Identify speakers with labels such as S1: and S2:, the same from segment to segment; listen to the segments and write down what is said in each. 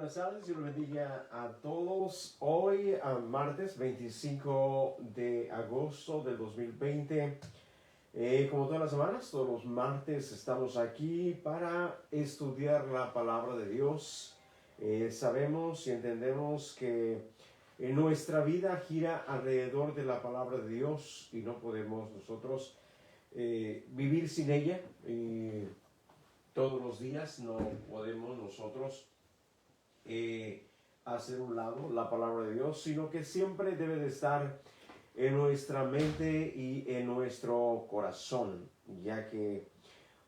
S1: buenas tardes, Dios los bendiga a todos. Hoy, martes 25 de agosto del 2020, como todas las semanas, todos los martes estamos aquí para estudiar la palabra de Dios. Sabemos y entendemos que nuestra vida gira alrededor de la palabra de Dios y no podemos nosotros vivir sin ella. Todos los días no podemos nosotros hacer un lado la palabra de Dios, sino que siempre debe de estar en nuestra mente y en nuestro corazón, ya que,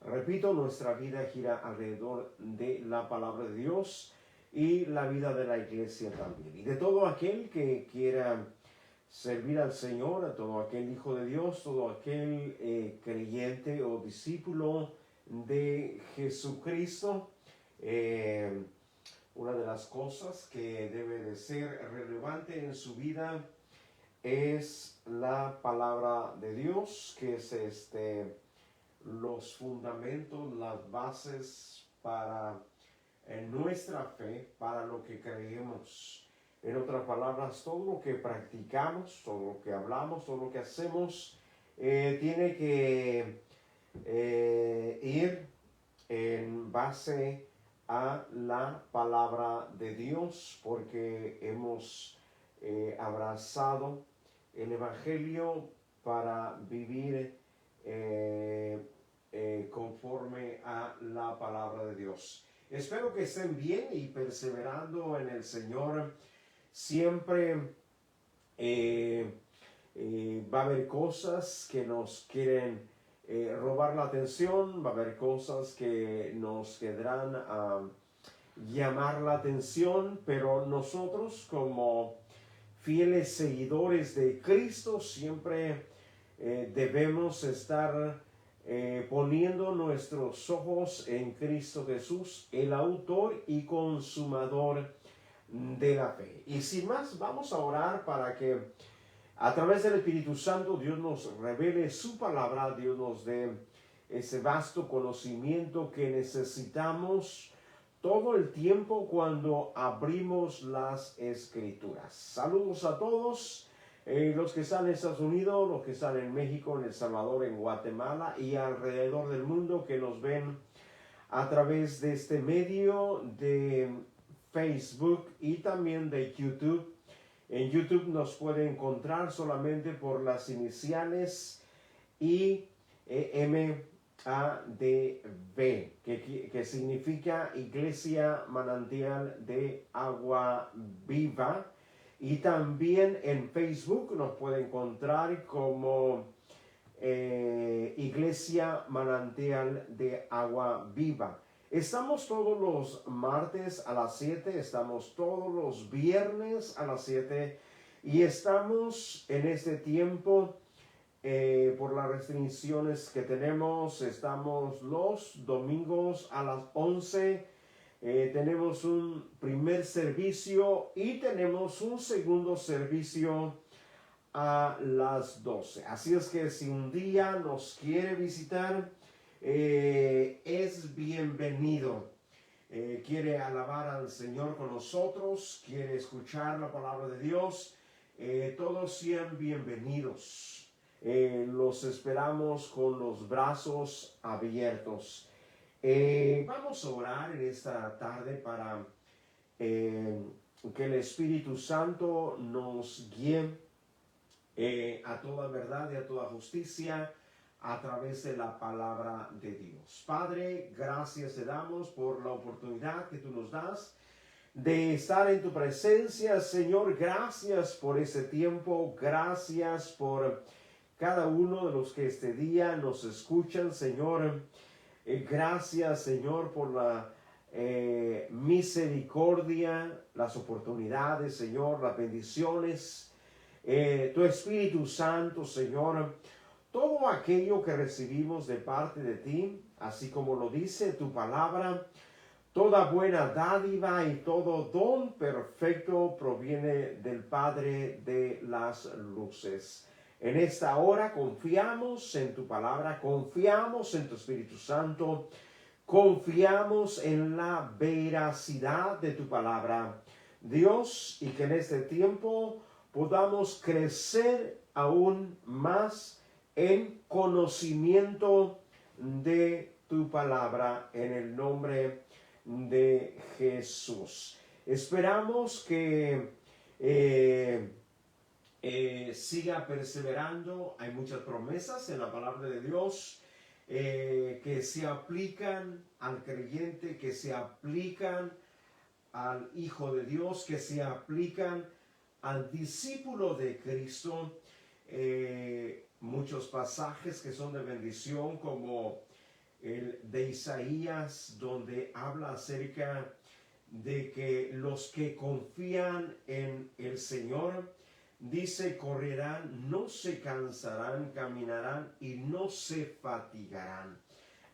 S1: repito, nuestra vida gira alrededor de la palabra de Dios y la vida de la iglesia también. Y de todo aquel que quiera servir al Señor, a todo aquel hijo de Dios, todo aquel creyente o discípulo de Jesucristo, una de las cosas que debe de ser relevante en su vida es la palabra de Dios, que es los fundamentos, las bases para nuestra fe, para lo que creemos. En otras palabras, todo lo que practicamos, todo lo que hablamos, todo lo que hacemos, tiene que ir en base a la palabra de Dios, porque hemos abrazado el Evangelio para vivir conforme a la palabra de Dios. Espero que estén bien y perseverando en el Señor. Siempre va a haber cosas que nos quieren robar la atención, va a haber cosas que nos querrán llamar la atención, pero nosotros como fieles seguidores de Cristo siempre debemos estar poniendo nuestros ojos en Cristo Jesús, el autor y consumador de la fe. Y sin más, vamos a orar para que a través del Espíritu Santo Dios nos revele su palabra, Dios nos dé ese vasto conocimiento que necesitamos todo el tiempo cuando abrimos las Escrituras. Saludos a todos, los que están en Estados Unidos, los que están en México, en El Salvador, en Guatemala y alrededor del mundo, que nos ven a través de este medio de Facebook y también de YouTube. En YouTube nos puede encontrar solamente por las iniciales IMADV, que significa Iglesia Manantial de Agua Viva. Y también en Facebook nos puede encontrar como Iglesia Manantial de Agua Viva. Estamos todos los martes a las 7, estamos todos los viernes a las 7 y estamos en este tiempo por las restricciones que tenemos, estamos los domingos a las 11, tenemos un primer servicio y tenemos un segundo servicio a las 12. Así es que si un día nos quiere visitar, es bienvenido. Quiere alabar al Señor con nosotros, quiere escuchar la palabra de Dios, todos sean bienvenidos. Los esperamos con los brazos abiertos. Vamos a orar en esta tarde para que el Espíritu Santo nos guíe a toda verdad y a toda justicia a través de la palabra de Dios. Padre, gracias te damos por la oportunidad que tú nos das de estar en tu presencia, Señor. Gracias por ese tiempo, gracias por cada uno de los que este día nos escuchan, Señor. Gracias, Señor, por la misericordia, las oportunidades, Señor, las bendiciones, tu Espíritu Santo, Señor. Todo aquello que recibimos de parte de ti, así como lo dice tu palabra, toda buena dádiva y todo don perfecto proviene del Padre de las luces. En esta hora confiamos en tu palabra, confiamos en tu Espíritu Santo, confiamos en la veracidad de tu palabra, Dios, y que en este tiempo podamos crecer aún más en conocimiento de tu palabra en el nombre de Jesús. Esperamos que siga perseverando. Hay muchas promesas en la palabra de Dios que se aplican al creyente, que se aplican al Hijo de Dios, que se aplican al discípulo de Cristo. Muchos pasajes que son de bendición, como el de Isaías, donde habla acerca de que los que confían en el Señor, dice, correrán, no se cansarán, caminarán y no se fatigarán.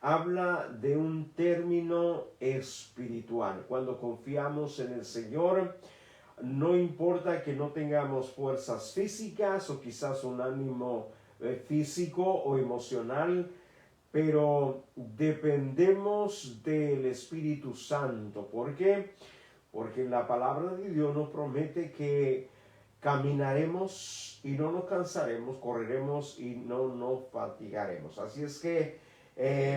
S1: Habla de un término espiritual. Cuando confiamos en el Señor, no importa que no tengamos fuerzas físicas o quizás un ánimo físico o emocional, pero dependemos del Espíritu Santo. ¿Por qué? Porque la palabra de Dios nos promete que caminaremos y no nos cansaremos, correremos y no nos fatigaremos. Así es que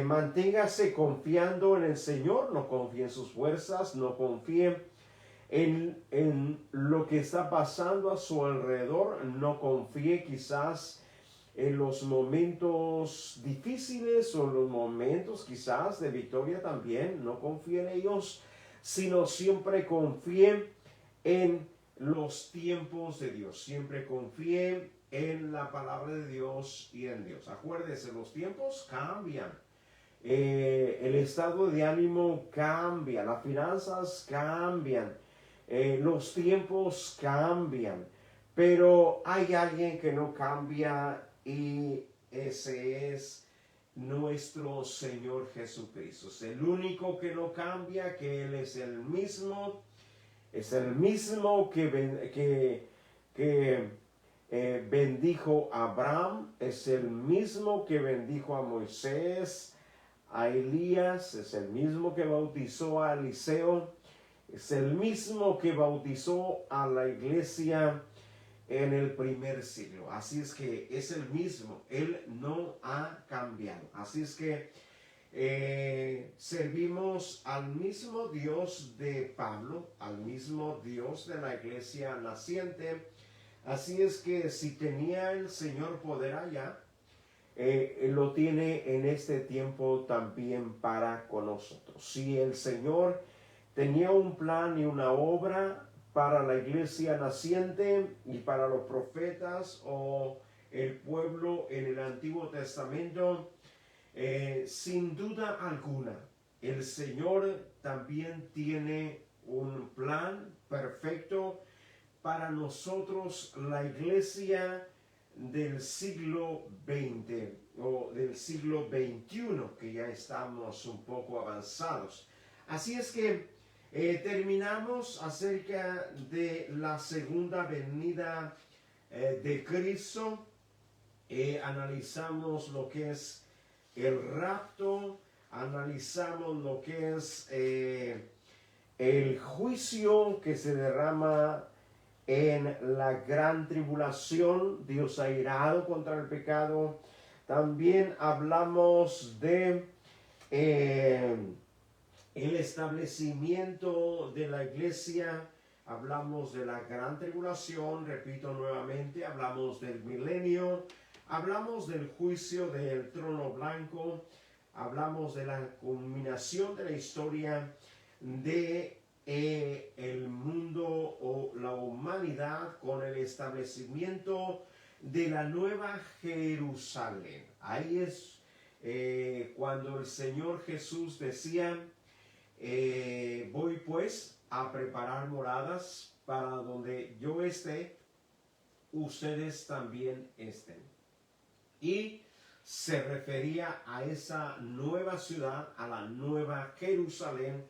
S1: manténgase confiando en el Señor, no confíe en sus fuerzas, no confíe en lo que está pasando a su alrededor, no confíe quizás en los momentos difíciles o en los momentos quizás de victoria también, no confíe en ellos, sino siempre confíe en los tiempos de Dios, siempre confíe en la palabra de Dios y en Dios. Acuérdese, los tiempos cambian, el estado de ánimo cambia, las finanzas cambian, los tiempos cambian, pero hay alguien que no cambia y ese es nuestro Señor Jesucristo. Es el único que no cambia, que Él es el mismo que bendijo a Abraham, es el mismo que bendijo a Moisés, a Elías, es el mismo que bautizó a Eliseo, es el mismo que bautizó a la iglesia en el primer siglo. Así es que es el mismo, Él no ha cambiado. Así es que servimos al mismo Dios de Pablo, al mismo Dios de la iglesia naciente. Así es que si tenía el Señor poder allá, lo tiene en este tiempo también para con nosotros. Si el Señor tenía un plan y una obra para la iglesia naciente y para los profetas o el pueblo en el Antiguo Testamento, sin duda alguna, el Señor también tiene un plan perfecto para nosotros, la iglesia del siglo XX o del siglo XXI, que ya estamos un poco avanzados. Así es que terminamos acerca de la segunda venida de Cristo. Analizamos lo que es el rapto, analizamos lo que es el juicio que se derrama en la gran tribulación. Dios ha irado contra el pecado. También hablamos de el establecimiento de la iglesia. Hablamos de la gran tribulación, repito nuevamente, hablamos del milenio, hablamos del juicio del trono blanco, hablamos de la culminación de la historia de el mundo o la humanidad con el establecimiento de la nueva Jerusalén. Ahí es cuando el Señor Jesús decía, voy pues a preparar moradas para donde yo esté, ustedes también estén. Y se refería a esa nueva ciudad, a la nueva Jerusalén,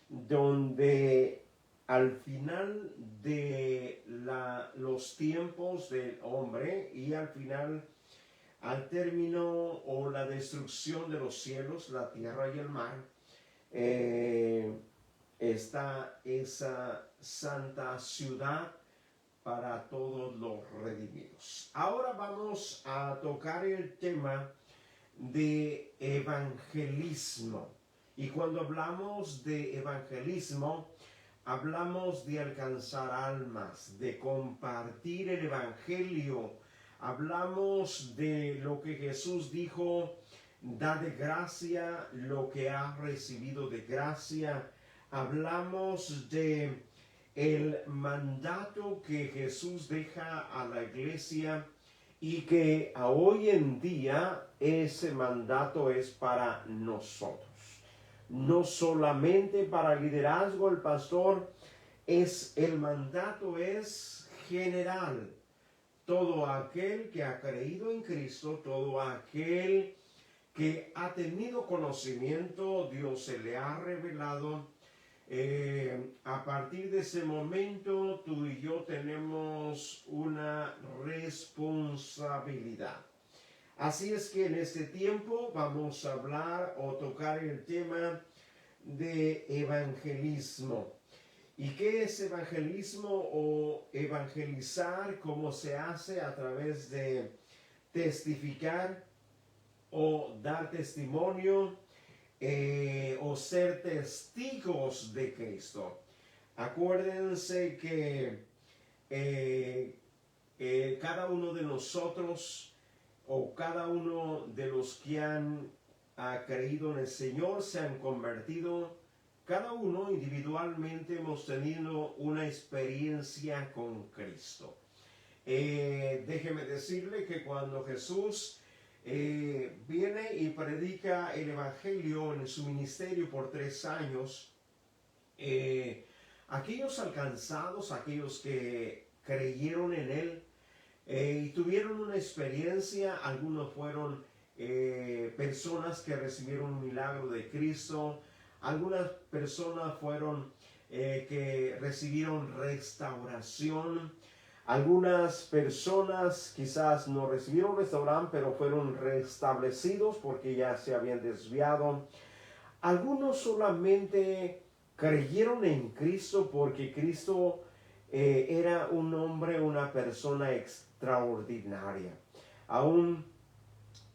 S1: donde al final de los tiempos del hombre y al final, al término o la destrucción de los cielos, la tierra y el mar, está esa santa ciudad para todos los redimidos. Ahora vamos a tocar el tema de evangelismo. Y cuando hablamos de evangelismo, hablamos de alcanzar almas, de compartir el evangelio. Hablamos de lo que Jesús dijo: da de gracia lo que has recibido de gracia. Hablamos de el mandato que Jesús deja a la iglesia y que hoy en día ese mandato es para nosotros. No solamente para el liderazgo, el pastor, el mandato es general. Todo aquel que ha creído en Cristo, todo aquel que ha tenido conocimiento, Dios se le ha revelado. A partir de ese momento, tú y yo tenemos una responsabilidad. Así es que en este tiempo vamos a hablar o tocar el tema de evangelismo. ¿Y qué es evangelismo o evangelizar? ¿Cómo se hace? A través de testificar o dar testimonio o ser testigos de Cristo. Acuérdense que cada uno de nosotros o cada uno de los que han creído en el Señor se han convertido. Cada uno individualmente hemos tenido una experiencia con Cristo. Déjeme decirle que cuando Jesús viene y predica el Evangelio en su ministerio por 3 años, aquellos alcanzados, aquellos que creyeron en Él y tuvieron una experiencia, algunos fueron personas que recibieron un milagro de Cristo, algunas personas fueron que recibieron restauración. Algunas personas quizás no recibieron restauración, pero fueron restablecidos porque ya se habían desviado. Algunos solamente creyeron en Cristo porque Cristo era un hombre, una persona extraordinaria. Aún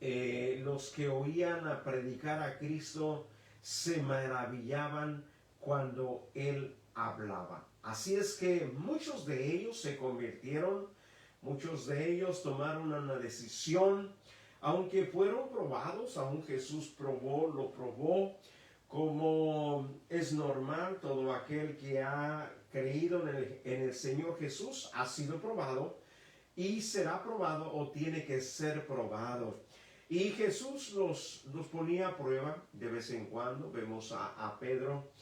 S1: los que oían a predicar a Cristo se maravillaban cuando Él hablaba. Así es que muchos de ellos se convirtieron, muchos de ellos tomaron una decisión, aunque fueron probados, aún Jesús lo probó, como es normal. Todo aquel que ha creído en el Señor Jesús ha sido probado y será probado o tiene que ser probado. Y Jesús los ponía a prueba de vez en cuando. Vemos a Pedro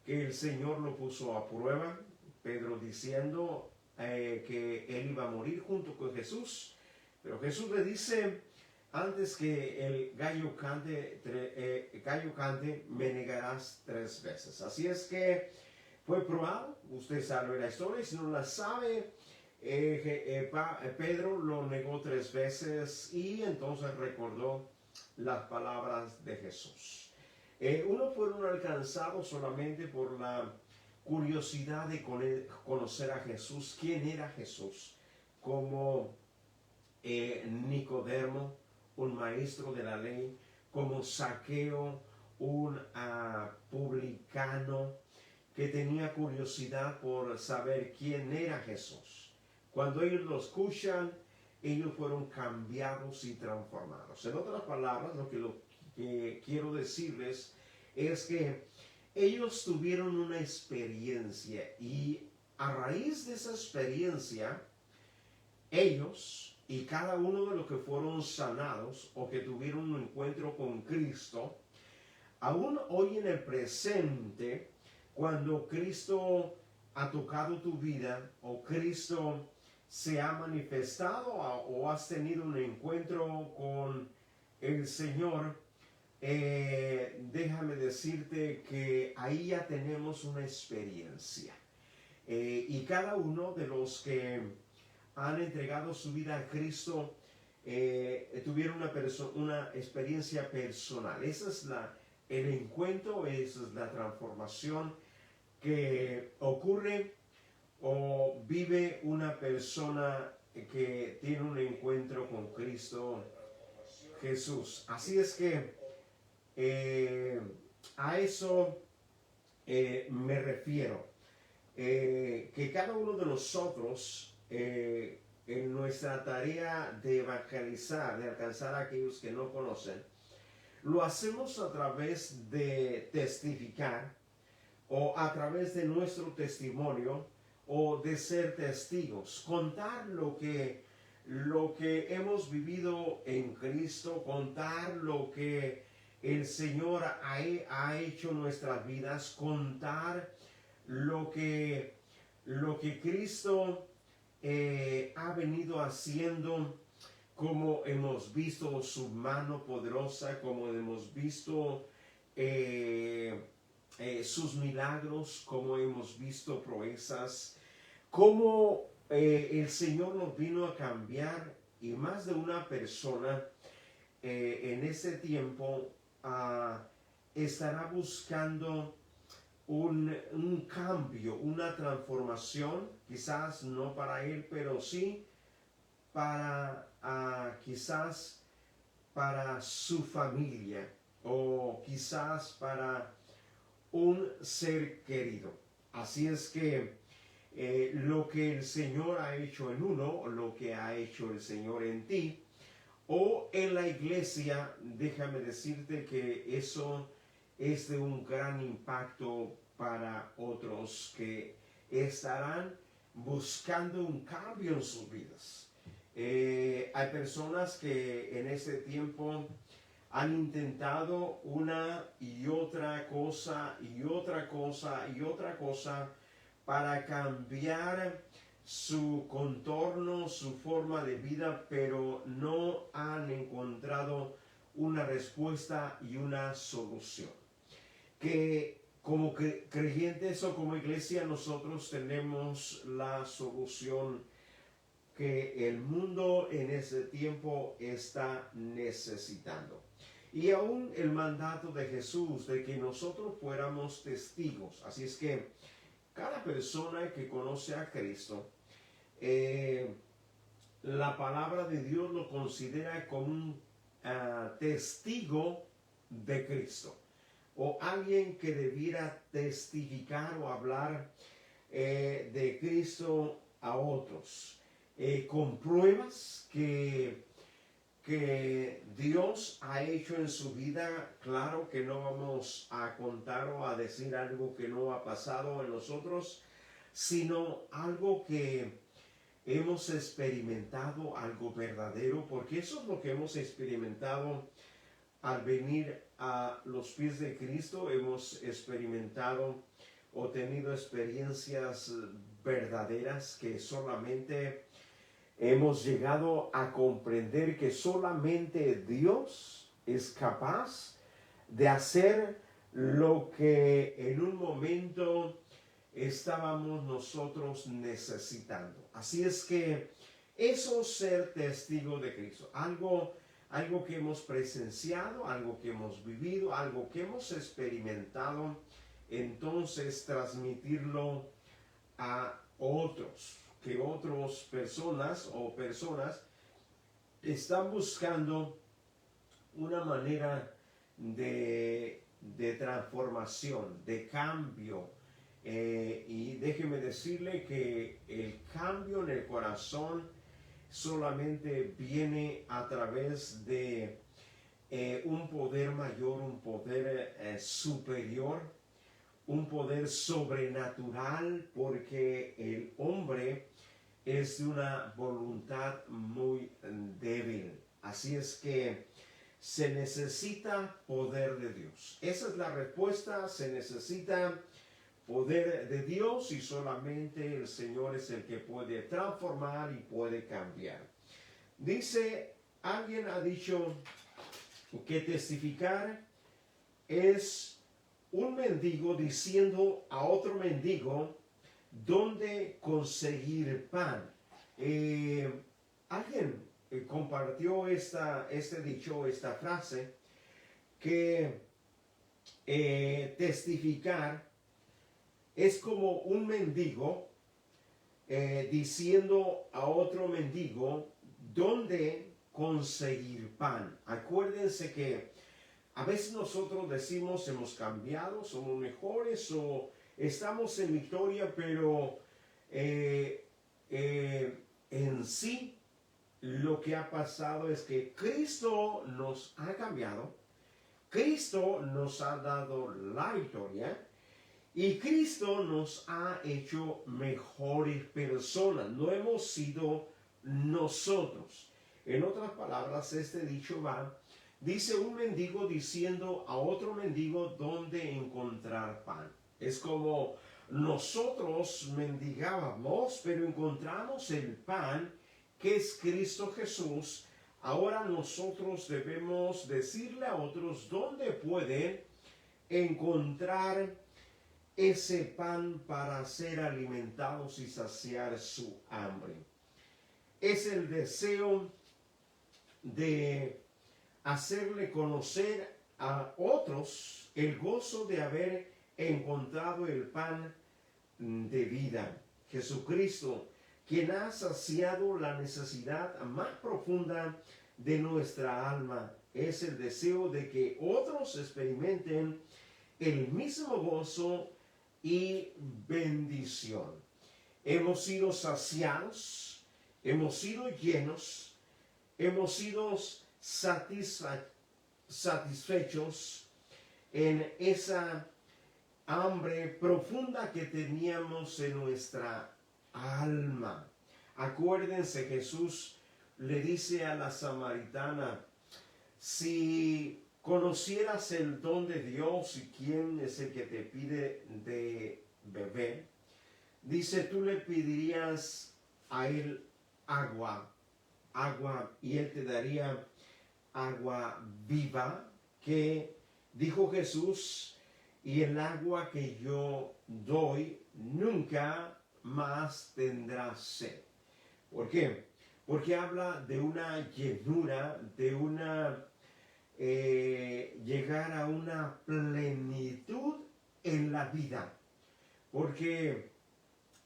S1: que el Señor lo puso a prueba. Pedro diciendo que él iba a morir junto con Jesús. Pero Jesús le dice: antes que el gallo cante, me negarás 3 veces. Así es que fue probado. Usted sabe la historia. Si no la sabe, Pedro lo negó 3 veces y entonces recordó las palabras de Jesús. Unos fueron alcanzados solamente por la curiosidad de conocer a Jesús. ¿Quién era Jesús? Como Nicodemo, un maestro de la ley, como Zaqueo, un publicano que tenía curiosidad por saber quién era Jesús. Cuando ellos lo escuchan, ellos fueron cambiados y transformados. En otras palabras, lo que quiero decirles es que ellos tuvieron una experiencia y a raíz de esa experiencia, ellos y cada uno de los que fueron sanados o que tuvieron un encuentro con Cristo, aún hoy en el presente, cuando Cristo ha tocado tu vida o Cristo se ha manifestado o has tenido un encuentro con el Señor, déjame decirte que ahí ya tenemos una experiencia. Y cada uno de los que han entregado su vida a Cristo tuvieron una experiencia personal. Esa es el encuentro es la transformación que ocurre o vive una persona que tiene un encuentro con Cristo Jesús. Así es que a eso me refiero. Que cada uno de nosotros en nuestra tarea de evangelizar, de alcanzar a aquellos que no conocen, lo hacemos a través de testificar o a través de nuestro testimonio o de ser testigos, contar lo que hemos vivido en Cristo, contar lo que el Señor ha hecho en nuestras vidas, contar lo que Cristo ha venido haciendo, como hemos visto su mano poderosa, como hemos visto sus milagros, como hemos visto proezas, como el Señor nos vino a cambiar y más de una persona en ese tiempo estará buscando un cambio, una transformación, quizás no para él, pero sí para quizás para su familia o quizás para un ser querido. Así es que lo que el Señor ha hecho en uno, lo que ha hecho el Señor en ti, o en la iglesia, déjame decirte que eso es de un gran impacto para otros que estarán buscando un cambio en sus vidas. Hay personas que en este tiempo han intentado una y otra cosa y otra cosa y otra cosa para cambiar su contorno, su forma de vida, pero no han encontrado una respuesta y una solución. Que como creyentes o como iglesia nosotros tenemos la solución que el mundo en ese tiempo está necesitando. Y aún el mandato de Jesús de que nosotros fuéramos testigos. Así es que cada persona que conoce a Cristo, la palabra de Dios lo considera como un testigo de Cristo o alguien que debiera testificar o hablar de Cristo a otros con pruebas que Dios ha hecho en su vida. Claro que no vamos a contar o a decir algo que no ha pasado en nosotros, sino algo que hemos experimentado, algo verdadero, porque eso es lo que hemos experimentado al venir a los pies de Cristo. Hemos experimentado o tenido experiencias verdaderas que solamente hemos llegado a comprender que solamente Dios es capaz de hacer lo que en un momento estábamos nosotros necesitando. Así es que eso es ser testigo de Cristo, algo que hemos presenciado, algo que hemos vivido, algo que hemos experimentado, entonces transmitirlo a otros, que otras personas están buscando una manera de transformación, de cambio. Y déjeme decirle que el cambio en el corazón solamente viene a través de un poder mayor, un poder superior, un poder sobrenatural, porque el hombre es de una voluntad muy débil. Así es que se necesita poder de Dios. Esa es la respuesta. Se necesita poder de Dios y solamente el Señor es el que puede transformar y puede cambiar. Dice, alguien ha dicho que testificar es un mendigo diciendo a otro mendigo dónde conseguir pan. Alguien compartió este dicho, esta frase, que testificar es como un mendigo diciendo a otro mendigo dónde conseguir pan. Acuérdense que a veces nosotros decimos hemos cambiado, somos mejores o estamos en victoria, pero en sí lo que ha pasado es que Cristo nos ha cambiado, Cristo nos ha dado la victoria y Cristo nos ha hecho mejores personas. No hemos sido nosotros. En otras palabras, este dicho va, dice un mendigo diciendo a otro mendigo dónde encontrar pan. Es como nosotros mendigábamos, pero encontramos el pan que es Cristo Jesús. Ahora nosotros debemos decirle a otros dónde pueden encontrar ese pan para ser alimentados y saciar su hambre. Es el deseo de hacerle conocer a otros el gozo de haber encontrado el pan de vida. Jesucristo, quien ha saciado la necesidad más profunda de nuestra alma. Es el deseo de que otros experimenten el mismo gozo y bendición. Hemos sido saciados, hemos sido llenos, hemos sido satisfechos en esa hambre profunda que teníamos en nuestra alma. Acuérdense, Jesús le dice a la samaritana, si conocieras el don de Dios y quién es el que te pide de beber, dice, tú le pedirías a él agua, y él te daría agua viva, que dijo Jesús, y el agua que yo doy nunca más tendrá sed. ¿Por qué? Porque habla de una llenura, de una llegar a una plenitud en la vida. Porque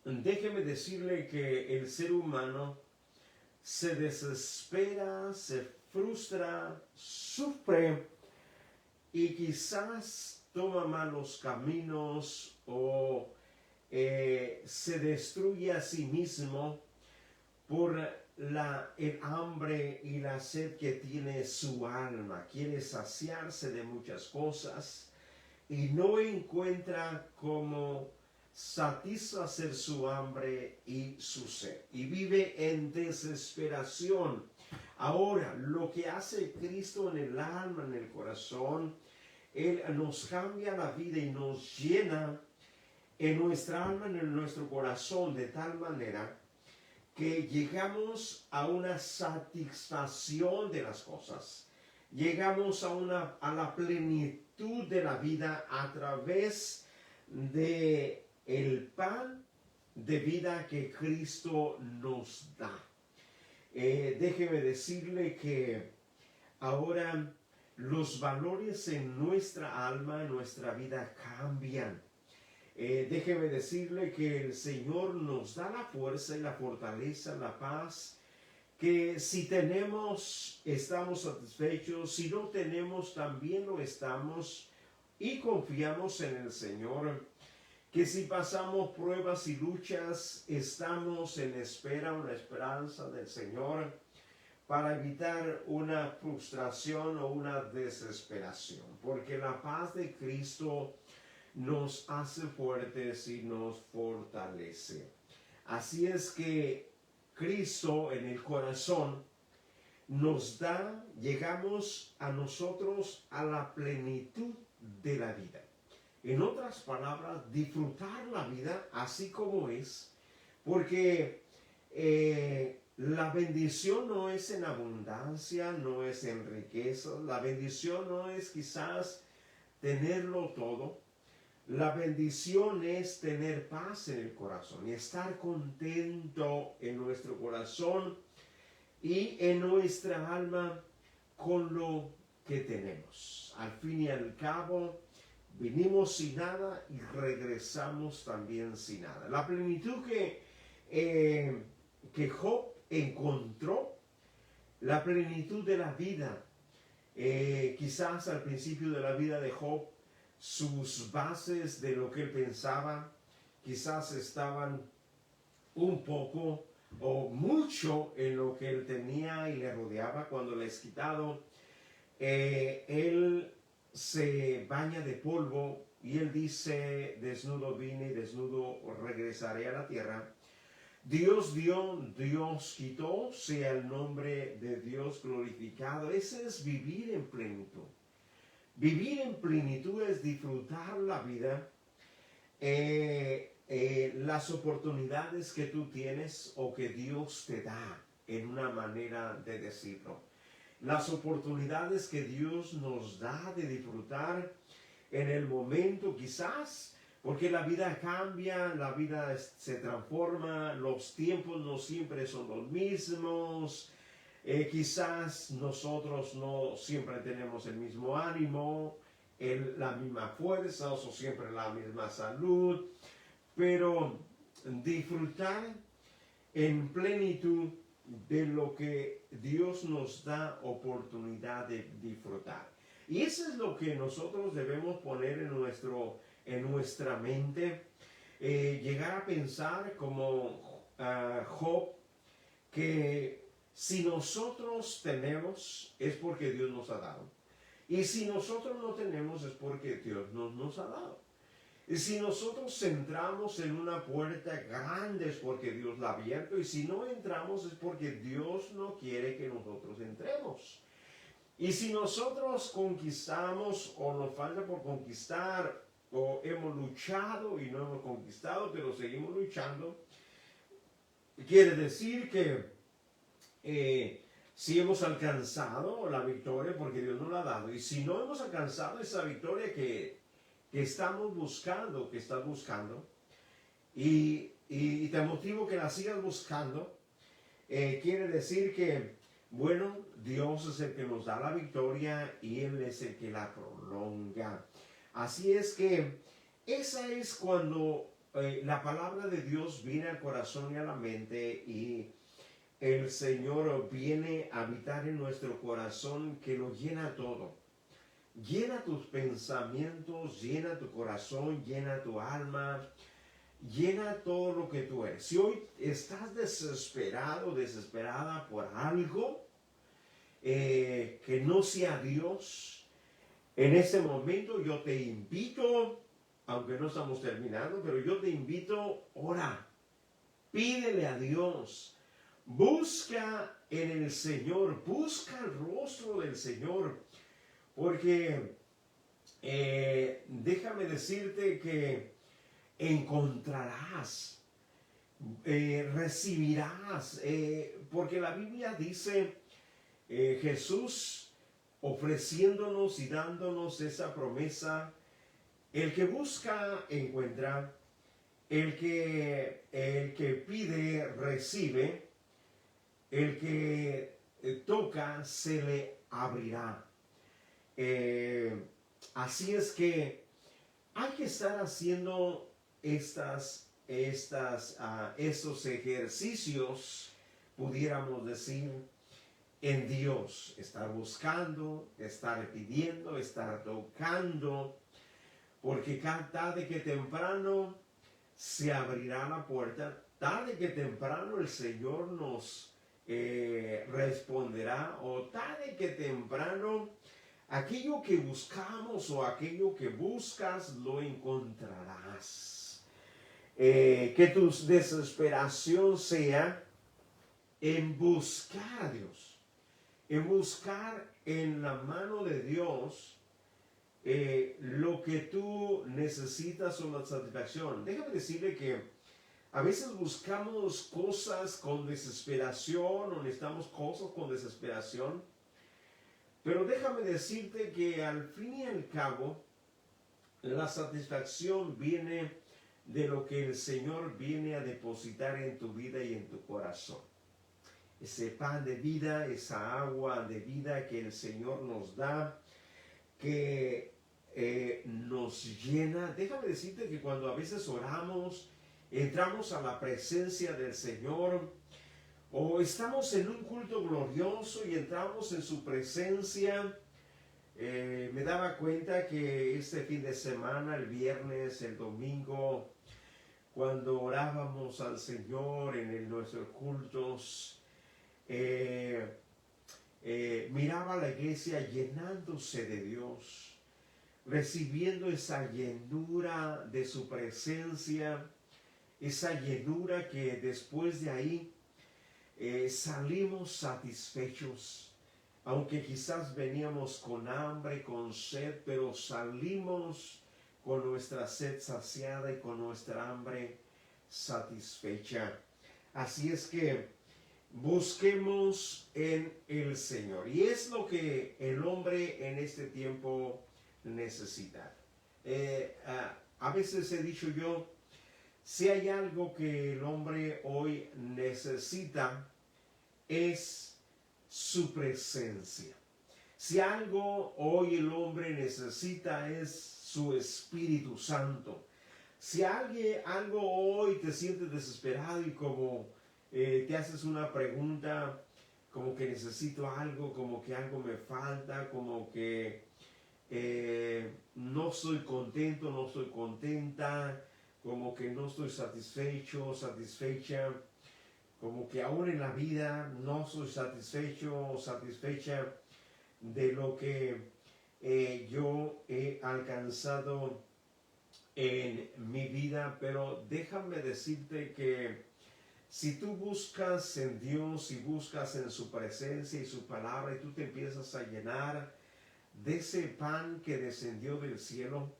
S1: déjeme decirle que el ser humano se desespera, se frustra, sufre y quizás toma malos caminos o se destruye a sí mismo por el hambre y la sed que tiene su alma. Quiere saciarse de muchas cosas y no encuentra cómo satisfacer su hambre y su sed. Y vive en desesperación. Ahora, lo que hace Cristo en el alma, en el corazón, Él nos cambia la vida y nos llena en nuestra alma, en nuestro corazón, de tal manera que llegamos a una satisfacción de las cosas, llegamos a la plenitud de la vida a través de el pan de vida que Cristo nos da. Déjeme decirle que ahora los valores en nuestra alma, en nuestra vida cambian. Déjeme decirle que el Señor nos da la fuerza y la fortaleza, la paz, que si tenemos, estamos satisfechos, si no tenemos, también lo estamos, y confiamos en el Señor, que si pasamos pruebas y luchas, estamos en espera o la esperanza del Señor para evitar una frustración o una desesperación, porque la paz de Cristo nos hace fuertes y nos fortalece. Así es que Cristo en el corazón nos da, llegamos a nosotros a la plenitud de la vida. En otras palabras, disfrutar la vida así como es, porque la bendición no es en abundancia, no es en riqueza, la bendición no es quizás tenerlo todo. La bendición es tener paz en el corazón y estar contento en nuestro corazón y en nuestra alma con lo que tenemos. Al fin y al cabo, Vinimos sin nada y regresamos también sin nada. La plenitud que Job encontró, la plenitud de la vida. Quizás al principio de la vida de Job, sus bases de lo que él pensaba, quizás estaban un poco o mucho en lo que él tenía y le rodeaba. Cuando le es quitado, él se baña de polvo y él dice: desnudo vine y desnudo regresaré a la tierra. Dios dio, Dios quitó, sea el nombre de Dios glorificado. Ese es vivir en plenitud. Vivir en plenitud es disfrutar la vida, las oportunidades que tú tienes o que Dios te da, en una manera de decirlo. Las oportunidades que Dios nos da de disfrutar en el momento, quizás, porque la vida cambia, la vida se transforma, los tiempos no siempre son los mismos. Quizás nosotros no siempre tenemos el mismo ánimo, la misma fuerza o siempre la misma salud, pero disfrutar en plenitud de lo que Dios nos da oportunidad de disfrutar. Y eso es lo que nosotros debemos poner en nuestra mente, llegar a pensar como Job, que si nosotros tenemos es porque Dios nos ha dado. Y si nosotros no tenemos es porque Dios no nos ha dado. Y si nosotros entramos en una puerta grande es porque Dios la ha abierto. Y si no entramos es porque Dios no quiere que nosotros entremos. Y si nosotros conquistamos o nos falta por conquistar o hemos luchado y no hemos conquistado pero seguimos luchando, quiere decir que si hemos alcanzado la victoria porque Dios nos la ha dado, y si no hemos alcanzado esa victoria que estamos buscando, que estás buscando, y te motivo que la sigas buscando, quiere decir que, bueno, Dios es el que nos da la victoria y Él es el que la prolonga. Así es que esa es cuando la palabra de Dios viene al corazón y a la mente, y el Señor viene a habitar en nuestro corazón, que lo llena todo. Llena tus pensamientos, llena tu corazón, llena tu alma, llena todo lo que tú eres. Si hoy estás desesperado, desesperada por algo que no sea Dios, en ese momento yo te invito, aunque no estamos terminando, pero yo te invito, ora, pídele a Dios. Busca en el Señor, busca el rostro del Señor, porque déjame decirte que encontrarás, recibirás, porque la Biblia dice, Jesús ofreciéndonos y dándonos esa promesa: el que busca encuentra, el que pide recibe, el que toca se le abrirá. Así es que hay que estar haciendo estos ejercicios, pudiéramos decir, en Dios. Estar buscando, estar pidiendo, estar tocando, porque tarde que temprano se abrirá la puerta. Tarde que temprano el Señor nos responderá, o tarde que temprano aquello que buscamos o aquello que buscas lo encontrarás. Que tu desesperación sea en buscar a Dios, en buscar en la mano de Dios lo que tú necesitas o la satisfacción. Déjame decirle que a veces buscamos cosas con desesperación, o necesitamos cosas con desesperación, pero déjame decirte que al fin y al cabo la satisfacción viene de lo que el Señor viene a depositar en tu vida y en tu corazón. Ese pan de vida, esa agua de vida que el Señor nos da, que nos llena. Déjame decirte que cuando a veces oramos, entramos a la presencia del Señor, o estamos en un culto glorioso y entramos en su presencia. Me daba cuenta que este fin de semana, el viernes, el domingo, cuando orábamos al Señor en nuestros cultos, miraba a la iglesia llenándose de Dios, recibiendo esa llenura de su presencia, esa llenura que después de ahí salimos satisfechos, aunque quizás veníamos con hambre, con sed, pero salimos con nuestra sed saciada y con nuestra hambre satisfecha. Así es que busquemos en el Señor, y es lo que el hombre en este tiempo necesita. A veces he dicho yo, si hay algo que el hombre hoy necesita, es su presencia. Si algo hoy el hombre necesita, es su Espíritu Santo. Si algo hoy te sientes desesperado y como te haces una pregunta, como que necesito algo, como que algo me falta, como que no estoy contento, no estoy contenta, como que no estoy satisfecho, satisfecha, como que aún en la vida no soy satisfecho o satisfecha de lo que yo he alcanzado en mi vida. Pero déjame decirte que si tú buscas en Dios y buscas en su presencia y su palabra, y tú te empiezas a llenar de ese pan que descendió del cielo,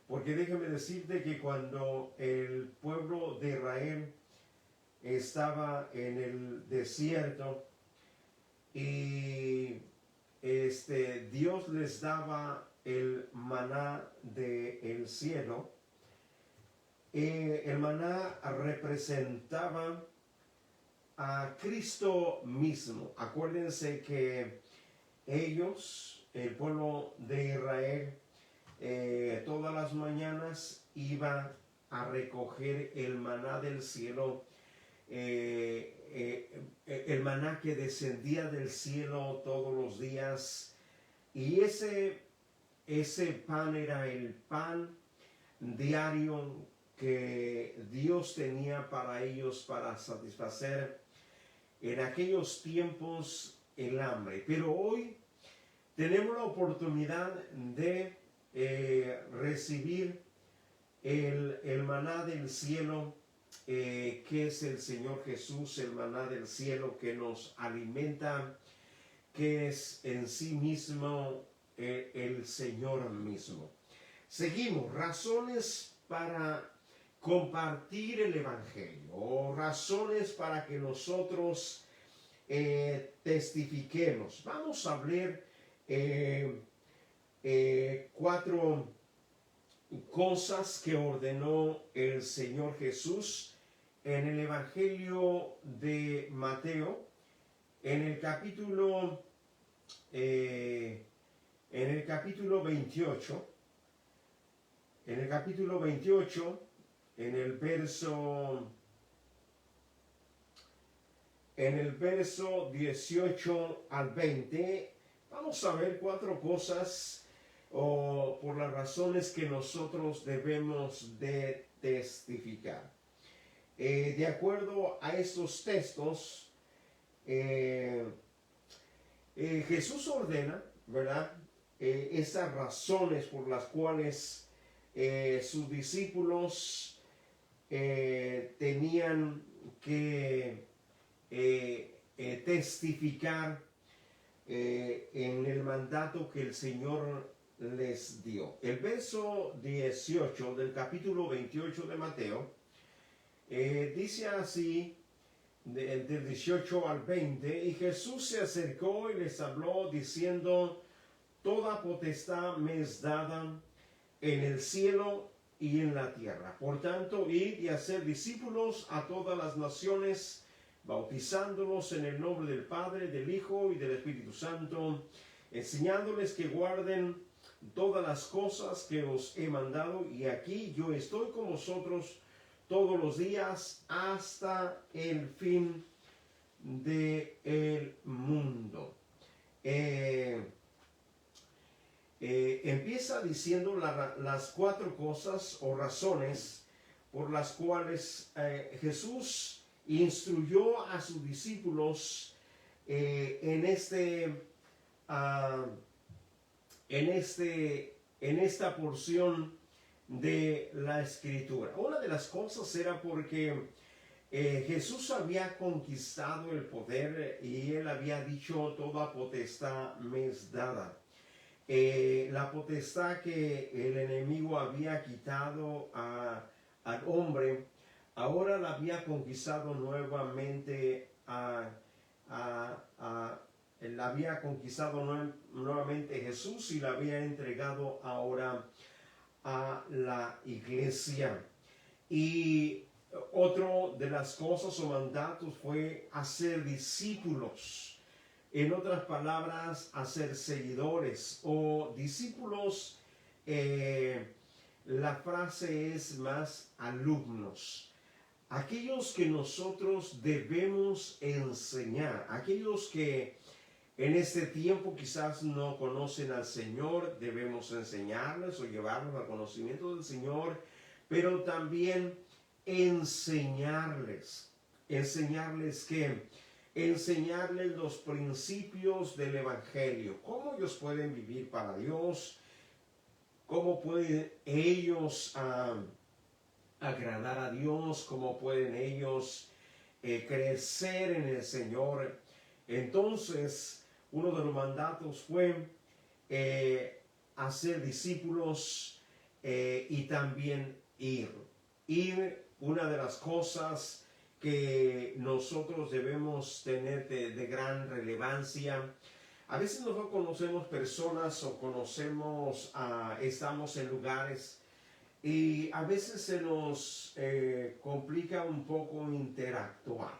S1: porque déjame decirte que cuando el pueblo de Israel estaba en el desierto y Dios les daba el maná del cielo, el maná representaba a Cristo mismo. Acuérdense que ellos, el pueblo de Israel, todas las mañanas iba a recoger el maná del cielo, el maná que descendía del cielo todos los días, y ese pan era el pan diario que Dios tenía para ellos, para satisfacer en aquellos tiempos el hambre. Pero hoy tenemos la oportunidad de recibir el maná del cielo, que es el Señor Jesús, el maná del cielo que nos alimenta, que es en sí mismo el Señor mismo. Seguimos, razones para compartir el Evangelio, o razones para que nosotros testifiquemos. Vamos a ver 4 cosas que ordenó el Señor Jesús en el Evangelio de Mateo, en el capítulo 28, en el verso 18 al 20, vamos a ver 4 cosas por las razones que nosotros debemos de testificar. De acuerdo a estos textos, Jesús ordena, ¿verdad? Esas razones por las cuales sus discípulos tenían que testificar en el mandato que el Señor les dio. El verso 18 del capítulo 28 de Mateo dice así, del 18 al 20: y Jesús se acercó y les habló diciendo: toda potestad me es dada en el cielo y en la tierra. Por tanto, id y haced discípulos a todas las naciones, bautizándolos en el nombre del Padre, del Hijo y del Espíritu Santo, enseñándoles que guarden todas las cosas que os he mandado, y aquí yo estoy con vosotros todos los días hasta el fin del mundo. Empieza diciendo las cuatro cosas o razones por las cuales Jesús instruyó a sus discípulos en esta porción de la Escritura. Una de las cosas era porque Jesús había conquistado el poder y él había dicho: toda potestad me es dada. La potestad que el enemigo había quitado al hombre, ahora la había conquistado nuevamente la había conquistado nuevamente Jesús, y la había entregado ahora a la iglesia. Y otro de las cosas o mandatos fue hacer discípulos. En otras palabras, hacer seguidores o discípulos. La frase es más alumnos. Aquellos que nosotros debemos enseñar, aquellos que en este tiempo quizás no conocen al Señor, debemos enseñarles o llevarlos al conocimiento del Señor, pero también enseñarles. ¿Enseñarles qué? Enseñarles los principios del Evangelio, cómo ellos pueden vivir para Dios, cómo pueden ellos agradar a Dios, cómo pueden ellos crecer en el Señor. Entonces, uno de los mandatos fue hacer discípulos y también ir. Una de las cosas que nosotros debemos tener de gran relevancia. A veces nosotros conocemos personas o estamos en lugares y a veces se nos complica un poco interactuar.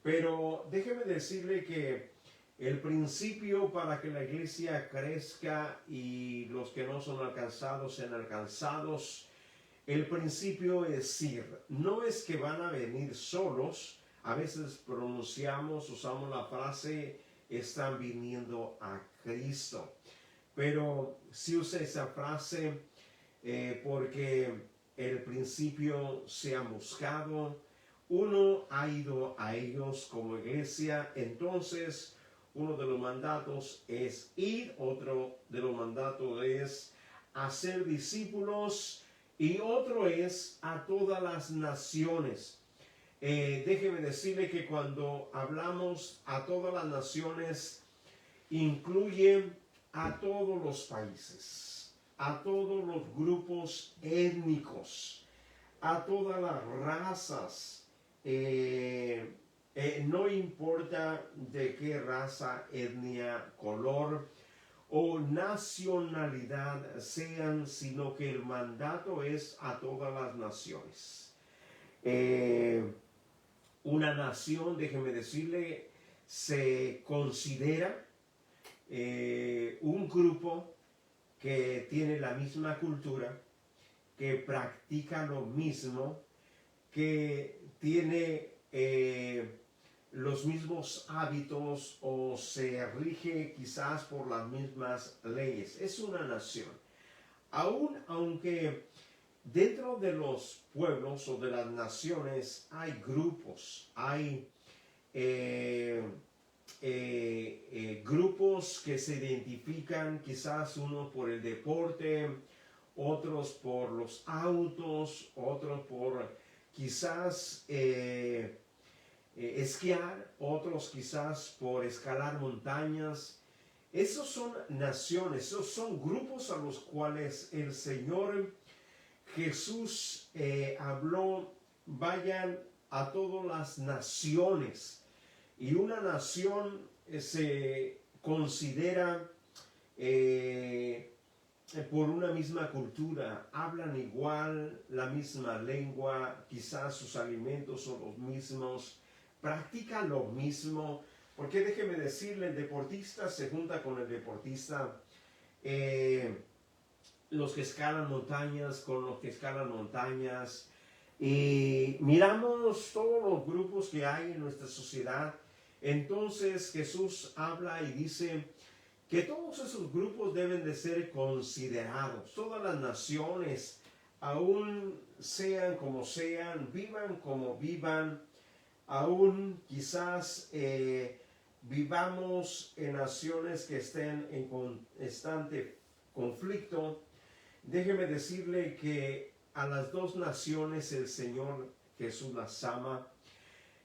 S1: Pero déjeme decirle que el principio para que la iglesia crezca y los que no son alcanzados sean alcanzados, el principio es ir. No es que van a venir solos. A veces usamos la frase, están viniendo a Cristo. Pero sí usa esa frase porque el principio se ha buscado. Uno ha ido a ellos como iglesia. Entonces, uno de los mandatos es ir. Otro de los mandatos es hacer discípulos. Y otro es a todas las naciones. Déjeme decirle que cuando hablamos a todas las naciones, incluye a todos los países, a todos los grupos étnicos, a todas las razas. No importa de qué raza, etnia, color o nacionalidad sean, sino que el mandato es a todas las naciones. Una nación, déjeme decirle, se considera un grupo que tiene la misma cultura, que practica lo mismo, que tiene los mismos hábitos o se rige quizás por las mismas leyes. Es una nación. Aunque dentro de los pueblos o de las naciones hay grupos, hay grupos que se identifican, quizás unos por el deporte, otros por los autos, otros por quizás esquiar, otros quizás por escalar montañas. Esos son naciones, esos son grupos a los cuales el Señor Jesús habló: vayan a todas las naciones. Y una nación se considera por una misma cultura, hablan igual, la misma lengua, quizás sus alimentos son los mismos, practican lo mismo. Porque déjeme decirle, el deportista se junta con el deportista, los que escalan montañas con los que escalan montañas. Y miramos todos los grupos que hay en nuestra sociedad. Entonces Jesús habla y dice que todos esos grupos deben de ser considerados. Todas las naciones, aún sean como sean, vivan como vivan, aún quizás vivamos en naciones que estén en constante conflicto, déjeme decirle que a las dos naciones el Señor Jesús las ama,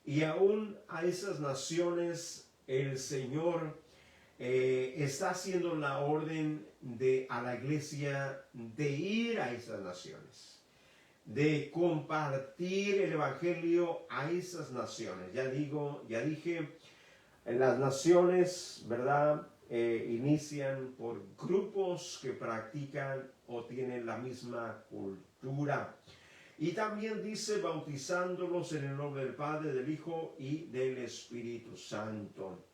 S1: y aún a esas naciones el Señor está haciendo la orden a la iglesia de ir a esas naciones, de compartir el evangelio a esas naciones. Ya dije, las naciones, ¿verdad? Inician por grupos que practican o tienen la misma cultura. Y también dice bautizándolos en el nombre del Padre, del Hijo y del Espíritu Santo.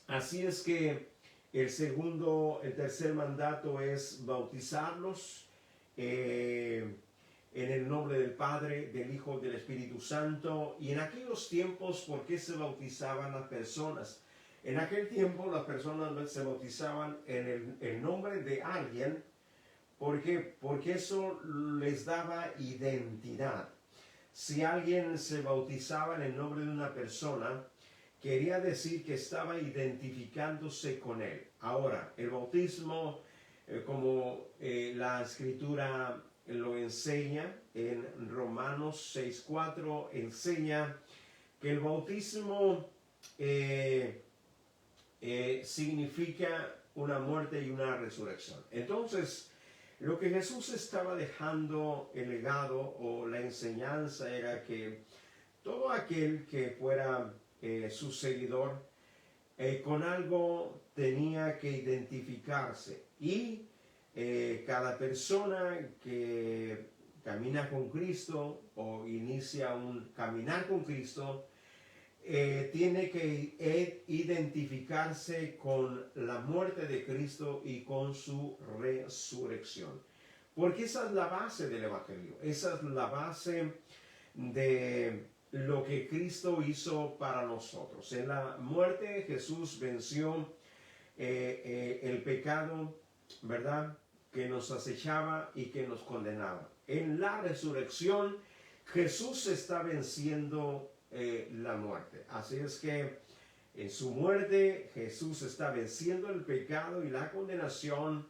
S1: Así es que el tercer mandato es bautizarlos en el nombre del Padre, del Hijo y del Espíritu Santo. Y en aquellos tiempos, ¿por qué se bautizaban las personas? En aquel tiempo las personas se bautizaban en el nombre de alguien. ¿Por qué? Porque eso les daba identidad. Si alguien se bautizaba en el nombre de una persona, quería decir que estaba identificándose con él. Ahora, el bautismo, como la Escritura lo enseña en Romanos 6:4, enseña que el bautismo significa una muerte y una resurrección. Entonces, lo que Jesús estaba dejando, el legado o la enseñanza, era que todo aquel que fuera su seguidor, con algo tenía que identificarse. Y cada persona que camina con Cristo o inicia un caminar con Cristo, tiene que identificarse con la muerte de Cristo y con su resurrección. Porque esa es la base del Evangelio, esa es la base de lo que Cristo hizo para nosotros. En la muerte Jesús venció el pecado, ¿verdad?, que nos acechaba y que nos condenaba. En la resurrección Jesús está venciendo la muerte. Así es que en su muerte Jesús está venciendo el pecado y la condenación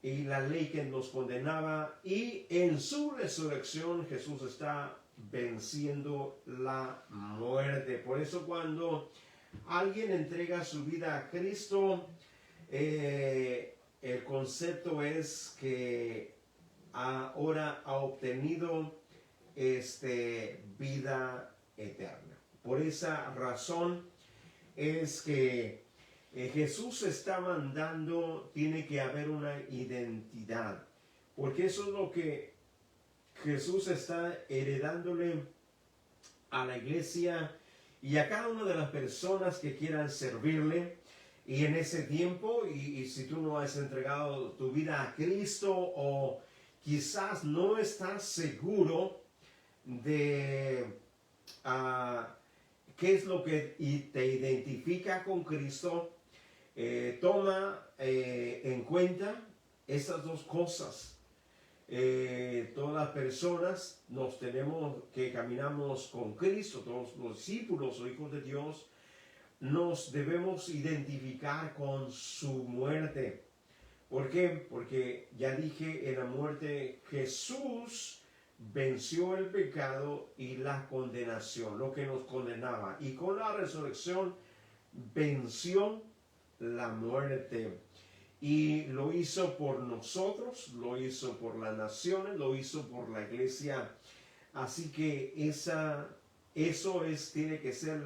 S1: y la ley que nos condenaba, y en su resurrección Jesús está venciendo la muerte. Por eso cuando alguien entrega su vida a Cristo, el concepto es que ahora ha obtenido vida eterna. Por esa razón es que Jesús está mandando, tiene que haber una identidad, porque eso es lo que Jesús está heredándole a la iglesia y a cada una de las personas que quieran servirle. Y en ese tiempo, y si tú no has entregado tu vida a Cristo, o quizás no estás seguro de qué es lo que te identifica con Cristo, toma en cuenta esas dos cosas. Todas las personas que caminamos con Cristo, todos los discípulos o hijos de Dios, nos debemos identificar con su muerte. ¿Por qué? Porque ya dije, en la muerte Jesús venció el pecado y la condenación, lo que nos condenaba, y con la resurrección venció la muerte. Y lo hizo por nosotros, lo hizo por las naciones, lo hizo por la iglesia. Así que tiene que ser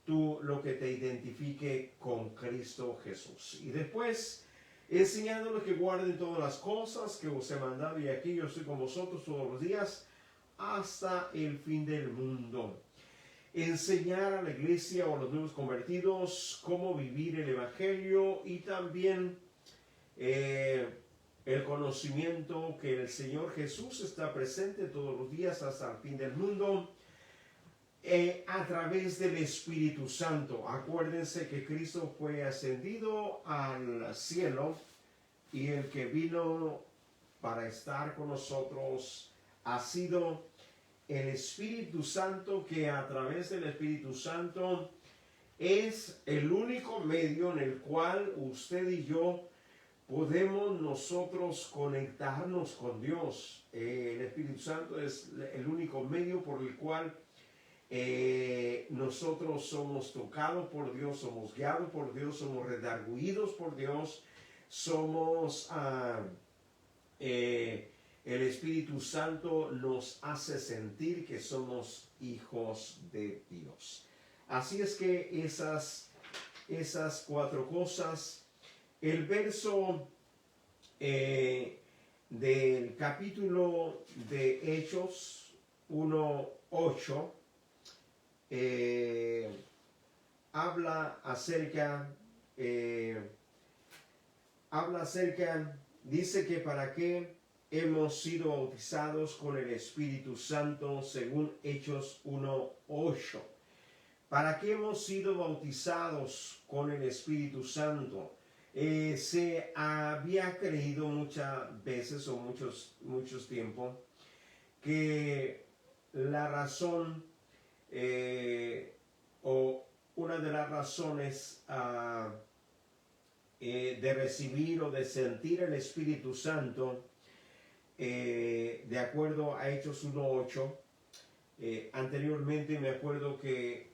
S1: lo que te identifique con Cristo Jesús. Y después, enseñándoles que guarden todas las cosas que os he mandado, y aquí yo estoy con vosotros todos los días hasta el fin del mundo. enseñar a la iglesia o a los nuevos convertidos cómo vivir el evangelio y también el conocimiento que el Señor Jesús está presente todos los días hasta el fin del mundo a través del Espíritu Santo. Acuérdense que Cristo fue ascendido al cielo y el que vino para estar con nosotros ha sido el Espíritu Santo, que a través del Espíritu Santo es el único medio en el cual usted y yo podemos nosotros conectarnos con Dios. El Espíritu Santo es el único medio por el cual nosotros somos tocados por Dios, somos guiados por Dios, somos redarguidos por Dios, somos el Espíritu Santo nos hace sentir que somos hijos de Dios. Así es que esas cuatro cosas, el verso del capítulo de Hechos 1:8 habla acerca, dice que para qué hemos sido bautizados con el Espíritu Santo, según Hechos 1:8. ¿Para qué hemos sido bautizados con el Espíritu Santo? Se había creído muchas veces o muchos tiempos que la razón o una de las razones de recibir o de sentir el Espíritu Santo, de acuerdo a Hechos 1:8, anteriormente me acuerdo que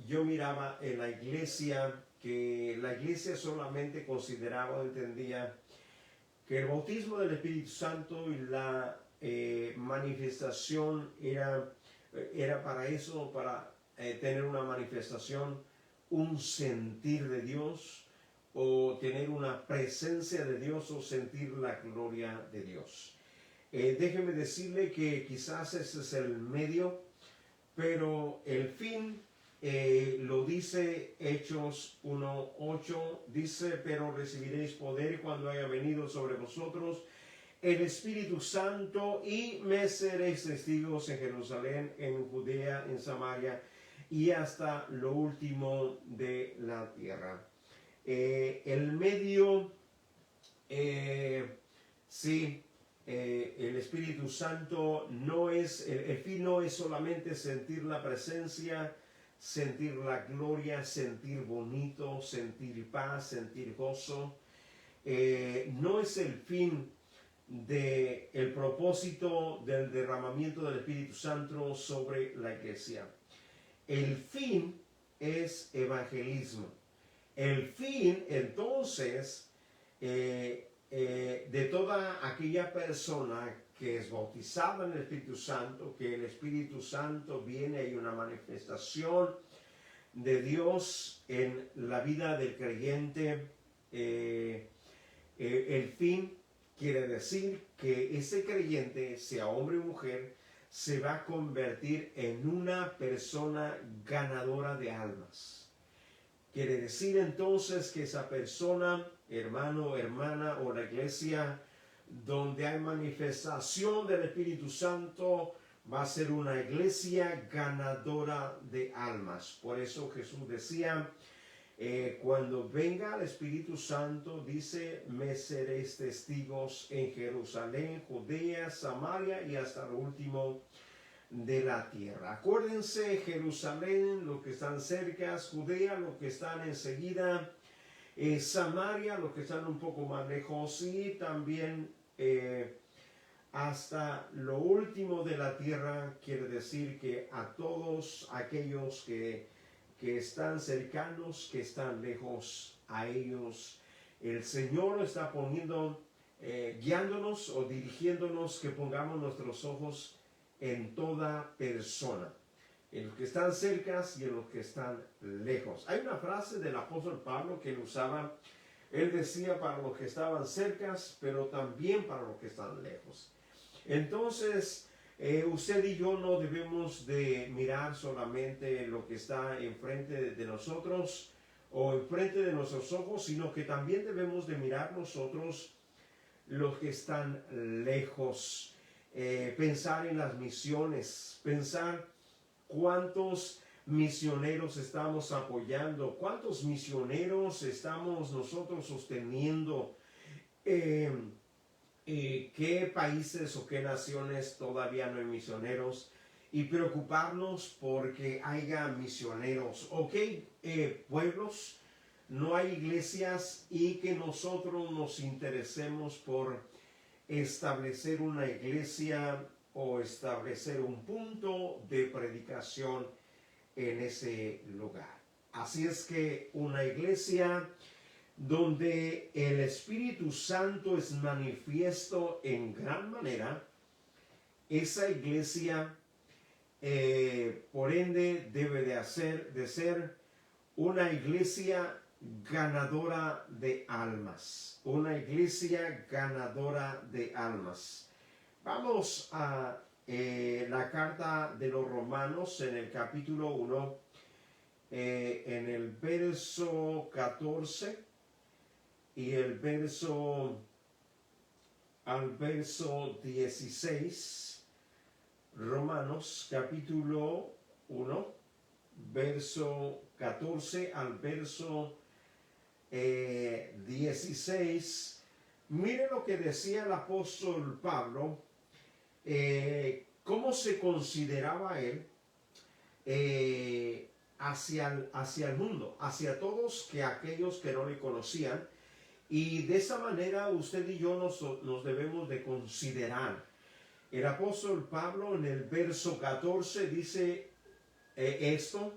S1: yo miraba en la iglesia que la iglesia solamente consideraba o entendía que el bautismo del Espíritu Santo y la manifestación era para eso, para tener una manifestación, un sentir de Dios, o tener una presencia de Dios, o sentir la gloria de Dios. Déjeme decirle que quizás ese es el medio, pero el fin lo dice Hechos 1:8, dice: pero recibiréis poder cuando haya venido sobre vosotros el Espíritu Santo, y me seréis testigos en Jerusalén, en Judea, en Samaria y hasta lo último de la tierra. El medio, sí, el Espíritu Santo no es, el fin no es solamente sentir la presencia, sentir la gloria, sentir bonito, sentir paz, sentir gozo. No es el fin del propósito del derramamiento del Espíritu Santo sobre la iglesia. El fin es evangelismo. El fin, entonces, de toda aquella persona que es bautizada en el Espíritu Santo, que el Espíritu Santo viene y una manifestación de Dios en la vida del creyente, el fin quiere decir que ese creyente, sea hombre o mujer, se va a convertir en una persona ganadora de almas. Quiere decir entonces que esa persona, hermano, hermana, o la iglesia donde hay manifestación del Espíritu Santo, va a ser una iglesia ganadora de almas. Por eso Jesús decía, cuando venga el Espíritu Santo, dice: me seréis testigos en Jerusalén, Judea, Samaria y hasta lo último de la tierra. Acuérdense, Jerusalén, los que están cerca, Judea, los que están enseguida, Samaria, los que están un poco más lejos, y también hasta lo último de la tierra. Quiere decir que a todos aquellos que están cercanos, que están lejos, a ellos el Señor está poniendo, guiándonos o dirigiéndonos, que pongamos nuestros ojos en toda persona, en los que están cerca y en los que están lejos. Hay una frase del apóstol Pablo que él usaba. Él decía: para los que estaban cerca, pero también para los que están lejos. Entonces, Usted y yo no debemos de mirar solamente lo que está enfrente de nosotros o enfrente de nuestros ojos, sino que también debemos de mirar nosotros los que están lejos. Pensar en las misiones, pensar cuántos misioneros estamos apoyando, cuántos misioneros estamos nosotros sosteniendo, qué países o qué naciones todavía no hay misioneros, y preocuparnos porque haya misioneros, o qué pueblos no hay iglesias, y que nosotros nos interesemos por establecer una iglesia o establecer un punto de predicación en ese lugar. Así es que una iglesia donde el Espíritu Santo es manifiesto en gran manera, esa iglesia por ende debe de ser una iglesia ganadora de almas, una iglesia ganadora de almas. Vamos a la carta de los Romanos en el capítulo 1, en el verso 14 y el verso al verso 16. Romanos capítulo 1, verso 14 al verso 16. Mire lo que decía el apóstol Pablo, cómo se consideraba él hacia el mundo, hacia todos aquellos que no le conocían, y de esa manera usted y yo nos debemos de considerar. El apóstol Pablo en el verso 14 dice esto: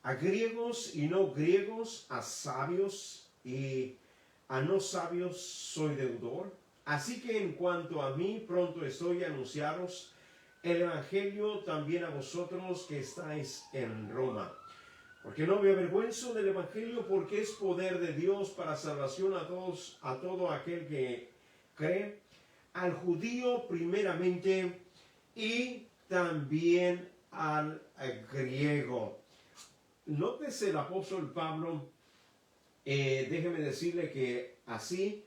S1: a griegos y no griegos, a sabios y a no sabios soy deudor. Así que en cuanto a mí, pronto estoy a anunciaros el evangelio también a vosotros que estáis en Roma. Porque no me avergüenzo del evangelio, porque es poder de Dios para salvación a todo aquel que cree, al judío primeramente y también al griego. Nótese el apóstol Pablo, déjeme decirle que así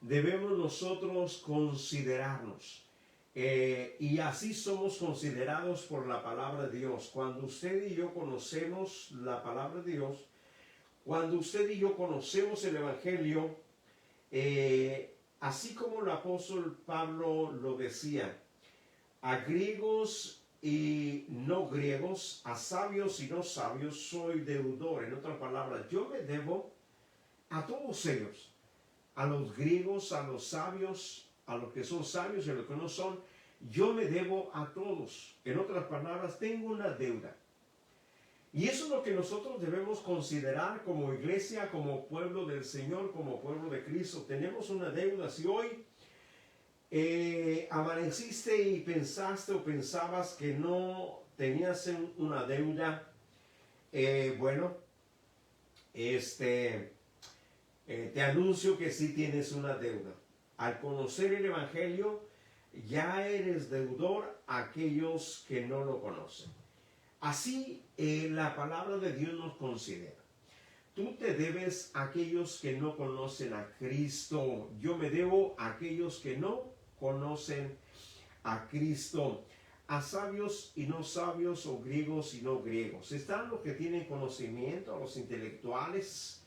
S1: debemos nosotros considerarnos. Y así somos considerados por la palabra de Dios. Cuando usted y yo conocemos la palabra de Dios, cuando usted y yo conocemos el evangelio, así como el apóstol Pablo lo decía, a griegos y no griegos, a sabios y no sabios, soy deudor. En otras palabras, yo me debo a todos ellos, a los griegos, a los sabios, a los que son sabios y a los que no son. Yo me debo a todos. En otras palabras, tengo una deuda. Y eso es lo que nosotros debemos considerar como iglesia, como pueblo del Señor, como pueblo de Cristo. Tenemos una deuda. Si hoy amaneciste y pensaste o pensabas que no tenías una deuda, bueno, te anuncio que sí tienes una deuda. Al conocer el evangelio, ya eres deudor a aquellos que no lo conocen. Así la palabra de Dios nos considera. Tú te debes a aquellos que no conocen a Cristo. Yo me debo a aquellos que no conocen a Cristo. A sabios y no sabios, o griegos y no griegos. Están los que tienen conocimiento, los intelectuales.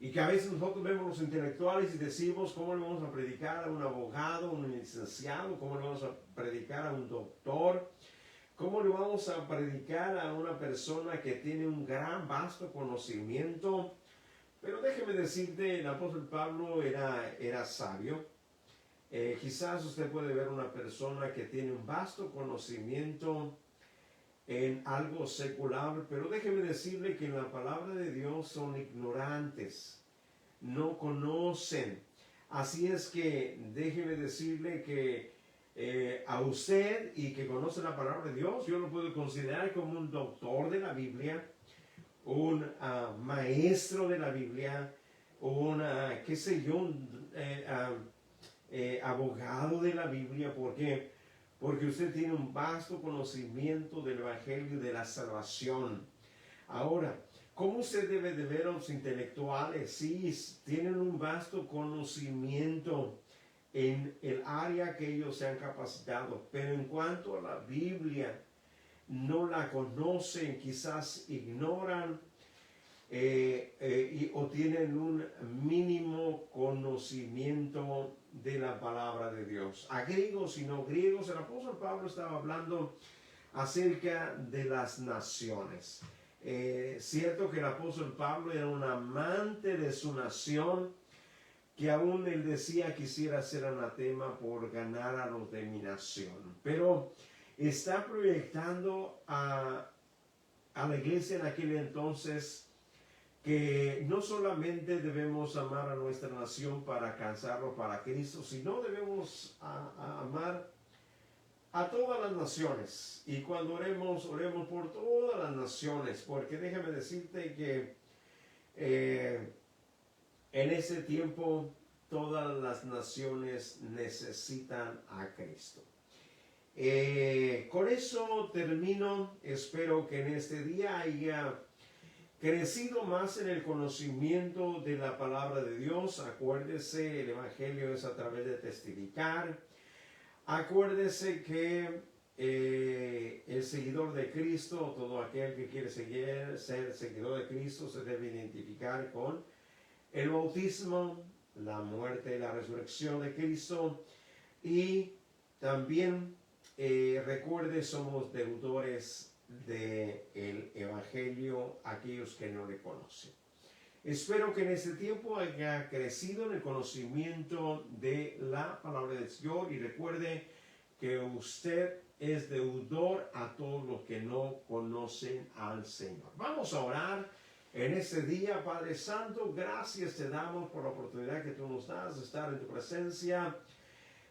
S1: Y que a veces nosotros vemos los intelectuales y decimos, ¿cómo le vamos a predicar a un abogado, a un licenciado? ¿Cómo le vamos a predicar a un doctor? ¿Cómo le vamos a predicar a una persona que tiene un gran, vasto conocimiento? Pero déjeme decirte, el apóstol Pablo era sabio. Quizás usted puede ver una persona que tiene un vasto conocimiento en algo secular, pero déjeme decirle que en la palabra de Dios son ignorantes, no conocen. Así es que déjeme decirle que a usted, y que conoce la palabra de Dios, yo lo puedo considerar como un doctor de la Biblia, un maestro de la Biblia, un qué sé yo, un abogado de la Biblia. ¿Por qué? porque usted tiene un vasto conocimiento del Evangelio y de la salvación. Ahora, ¿cómo usted debe de ver a los intelectuales? Sí, tienen un vasto conocimiento en el área que ellos se han capacitado, pero en cuanto a la Biblia, no la conocen, quizás ignoran o tienen un mínimo conocimiento de la palabra de Dios. A griegos y no griegos, el apóstol Pablo estaba hablando acerca de las naciones. Cierto que el apóstol Pablo era un amante de su nación, que aún él decía quisiera ser anatema por ganar a los de mi nación, pero está proyectando a la iglesia en aquel entonces que no solamente debemos amar a nuestra nación para alcanzarlo para Cristo, sino debemos amar a todas las naciones. Y cuando oremos por todas las naciones, porque déjame decirte que en ese tiempo todas las naciones necesitan a Cristo. Con eso termino. Espero que en este día haya crecido más en el conocimiento de la palabra de Dios. Acuérdese, el Evangelio es a través de testificar. Acuérdese que el seguidor de Cristo, todo aquel que quiere ser seguidor de Cristo, se debe identificar con el bautismo, la muerte y la resurrección de Cristo. Y también recuerde, somos deudores del Evangelio aquellos que no le conocen. Espero que en este tiempo haya crecido en el conocimiento de la palabra del Señor, y recuerde que usted es deudor a todos los que no conocen al Señor. Vamos a orar en este día. Padre Santo, gracias te damos por la oportunidad que tú nos das de estar en tu presencia.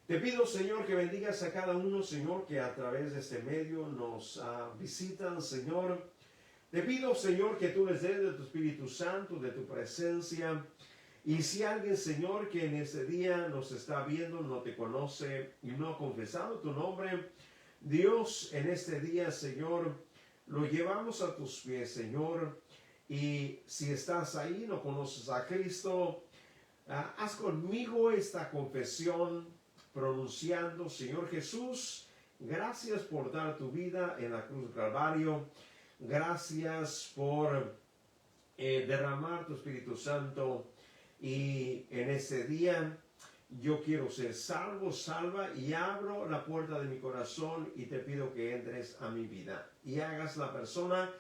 S1: Te pido, Señor, que bendigas a cada uno, Señor, que a través de este medio nos visitan, Señor. Te pido, Señor, que tú les des de tu Espíritu Santo, de tu presencia. Y si alguien, Señor, que en este día nos está viendo, no te conoce y no ha confesado tu nombre, Dios, en este día, Señor, lo llevamos a tus pies, Señor. Y si estás ahí, no conoces a Cristo, haz conmigo esta confesión, pronunciando: Señor Jesús, gracias por dar tu vida en la cruz del Calvario. Gracias por derramar tu Espíritu Santo. Y en ese día yo quiero ser salvo, salva, y abro la puerta de mi corazón y te pido que entres a mi vida y hagas la persona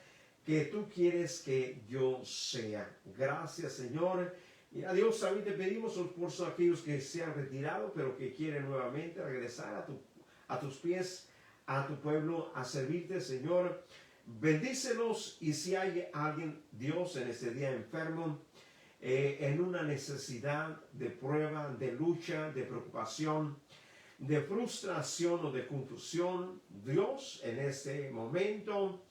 S1: que tú quieres que yo sea. Gracias, Señor. Y a Dios, también te pedimos por aquellos que se han retirado, pero que quieren nuevamente regresar a tus pies, a tu pueblo, a servirte, Señor. Bendícelos. Y si hay alguien, Dios, en este día enfermo, en una necesidad de prueba, de lucha, de preocupación, de frustración o de confusión, Dios, en este momento,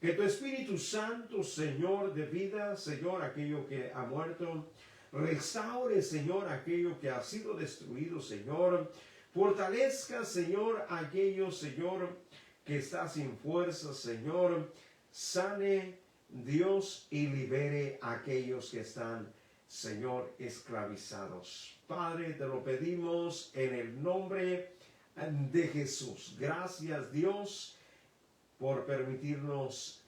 S1: que tu Espíritu Santo, Señor, de vida, Señor, aquello que ha muerto, restaure, Señor, aquello que ha sido destruido, Señor. Fortalezca, Señor, aquello, Señor, que está sin fuerza, Señor. Sane, Dios, y libere a aquellos que están, Señor, esclavizados. Padre, te lo pedimos en el nombre de Jesús. Gracias, Dios, por permitirnos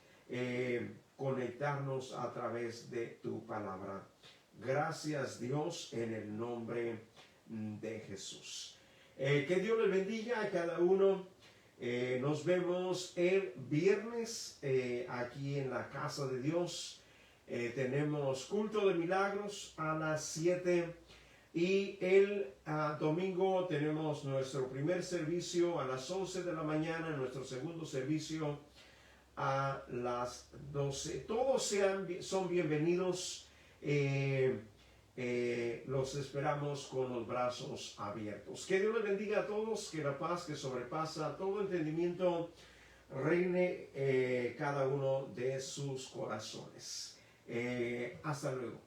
S1: conectarnos a través de tu palabra. Gracias, Dios, en el nombre de Jesús. Que Dios les bendiga a cada uno. Nos vemos el viernes aquí en la casa de Dios. Tenemos culto de milagros a las 7. Y el domingo tenemos nuestro primer servicio a las 11 de la mañana, nuestro segundo servicio a las 12. Todos son bienvenidos. Los esperamos con los brazos abiertos. Que Dios les bendiga a todos, que la paz que sobrepasa todo entendimiento reine cada uno de sus corazones. Hasta luego.